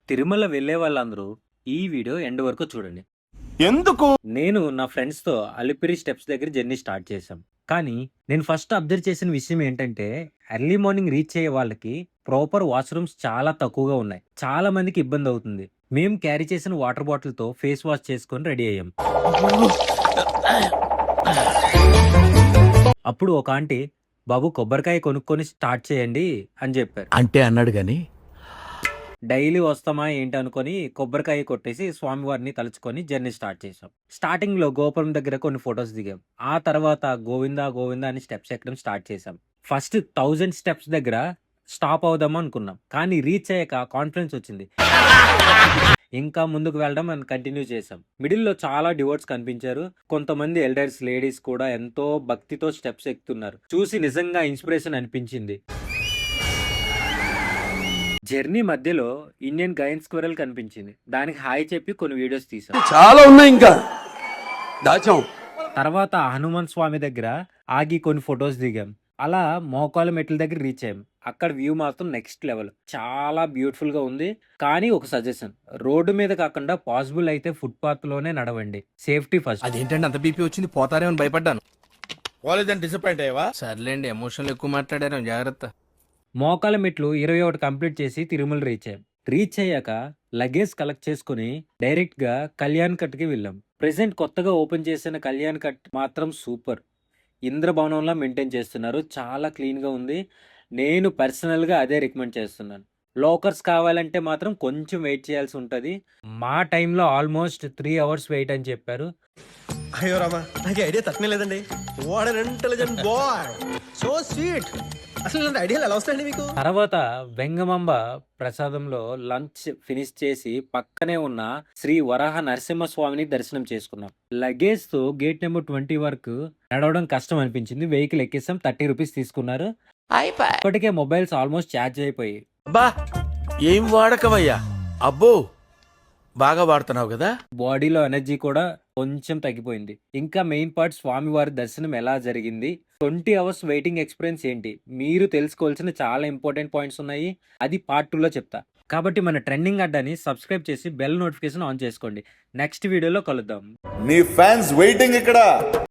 తిరుమల వెళ్ళే వాళ్ళందరూ ఈ వీడియో ఎండ్ వరకు చూడండి. ఎందుకు? నేను నా ఫ్రెండ్స్‌తో అలిపిరి స్టెప్స్ దగ్గర జర్నీ స్టార్ట్ చేశాం. కానీ నేను ఫస్ట్ అబ్జర్వ్ చేసిన విషయం ఏంటంటే, ఎర్లీ మార్నింగ్ రీచ్ అయ్యే వాళ్ళకి ప్రాపర్ వాష్‌రూమ్స్ చాలా తక్కువగా ఉన్నాయి. చాలా మందికి ఇబ్బందవుతుంది. మేము క్యారీ చేసిన వాటర్ బాటిల్‌తో ఫేస్ వాష్ చేసుకొని రెడీ అయ్యాం. అప్పుడు ఒక ఆంటీ, "బాబు కొబ్బరికాయ కొనుక్కొని స్టార్ట్ చేయండి" అని చెప్పారు. అంటే అన్నాడు గాని డైలీ వస్తామా ఏంటి అనుకోని కొబ్బరికాయ కొట్టేసి స్వామివారిని తలుచుకొని జర్నీ స్టార్ట్ చేసాం. స్టార్టింగ్‌లో గోపురం దగ్గర కొన్ని ఫోటోస్ దిగాం. ఆ తర్వాత గోవిందా గోవిందా అని స్టెప్స్ ఎక్కడం స్టార్ట్ చేసాం. ఫస్ట్ 1000 స్టెప్స్ దగ్గర స్టాప్ అవుదాం అనుకున్నాం. కానీ రీచ్ అయ్యాక కాన్ఫిడెన్స్ వచ్చింది. ఇంకా ముందుకు వెళ్ళడం అని కంటిన్యూ చేసాం. మిడిల్‌లో చాలా డివోట్స్ కనిపించారు. కొంతమంది ఎల్డర్స్, లేడీస్ కూడా ఎంతో భక్తితో స్టెప్స్ ఎక్కుతున్నారు. చూసి నిజంగా ఇన్స్పిరేషన్ అనిపించింది. జర్నీ మధ్యలో ఇండియన్ గైన్ స్క్విరల్ కనిపించింది. దానికి హాయ్ చెప్పి కొన్ని వీడియోస్ తీసాం. చాలా ఉన్నాయి ఇంకా దాచాం. తర్వాత హనుమాన్ స్వామి దగ్గర ఆగి కొన్ని ఫొటోస్ దిగాం. అలా మోకాళ్ళ మెట్ల దగ్గర రీచ్ అయ్యాం. అక్కడ వ్యూ మాత్రం నెక్స్ట్ లెవెల్. చాలా బ్యూటిఫుల్‌గా ఉంది. కానీ ఒక సజెషన్, రోడ్డు మీద కాకుండా పాసిబుల్ అయితే ఫుట్‌పాత్‌లోనే నడవండి. Safety first. అదేంటండి అంత బీపీ వచ్చింది పోతారేమో అని భయపడ్డాను. కాలేజ్ డిసప్పాయింట్ అయ్యావా? సర్లేండి ఎమోషన్లు ఎక్కువ మాట్లాడారు జాగ్రత్త. మోకాళ్ళ మెట్లు 21 కంప్లీట్ చేసి తిరుమల రీచ్ అయ్యాం. రీచ్ అయ్యాక లగేజ్ కలెక్ట్ చేసుకొని డైరెక్ట్‌గా కళ్యాణ్ కట్‌కి వెళ్ళాం. ప్రెజెంట్ కొత్తగా ఓపెన్ చేసిన కళ్యాణ్ కట్ మాత్రం సూపర్. ఇంద్రభవనంలా మెయింటైన్ చేస్తున్నారు. చాలా క్లీన్‌గా ఉంది. నేను పర్సనల్‌గా అదే రికమెండ్ చేస్తున్నాను. లాకర్స్ కావాలంటే మాత్రం కొంచెం వెయిట్ చేయాల్సి ఉంటది. మా టైంలో ఆల్మోస్ట్ 3 అవర్స్ వెయిట్ అని చెప్పారు. అయ్యో రామా, నాకు ఐడియా తక్కువ లేదండి. What an intelligent boy, so sweet. అసలు ఇలాంటి ఐడియాలు ఎలా వస్తాయండి మీకు? తర్వాత వెంగమాంబ ప్రసాదంలో లంచ్ ఫినిష్ చేసి పక్కనే ఉన్న శ్రీ వరాహ నరసింహస్వామిని దర్శనం చేసుకున్నాం. లగేజ్‌తో గేట్ నెంబర్ 20 వరకు నడవడం కష్టం అనిపించింది. వెహికల్ ఎక్కేసాం. 30 రూపీస్ తీసుకున్నారు. ఇప్పటికే మొబైల్స్ ఆల్మోస్ట్ ఛార్జ్ అయిపోయాయి. అబ్బా ఏం వాడకమయ్యా, అబ్బో బాగా వాడుతున్నావు కదా. బాడీలో ఎనర్జీ కూడా కొంచెం తగ్గిపోయింది. ఇంకా మెయిన్ పార్ట్ స్వామివారి దర్శనం ఎలా జరిగింది, 20 అవర్స్ వెయిటింగ్ ఎక్స్‌పీరియన్స్ ఏంటి, మీరు తెలుసుకోవాల్సిన చాలా ఇంపార్టెంట్ పాయింట్స్ ఉన్నాయి. అది పార్ట్ 2లో చెప్తా. కాబట్టి మన ట్రెండింగ్ అడ్డాని సబ్స్క్రైబ్ చేసి బెల్ నోటిఫికేషన్ ఆన్ చేసుకోండి. నెక్స్ట్ వీడియోలో కలుద్దాం. నీ ఫ్యాన్స్ వెయిటింగ్ ఇక్కడ.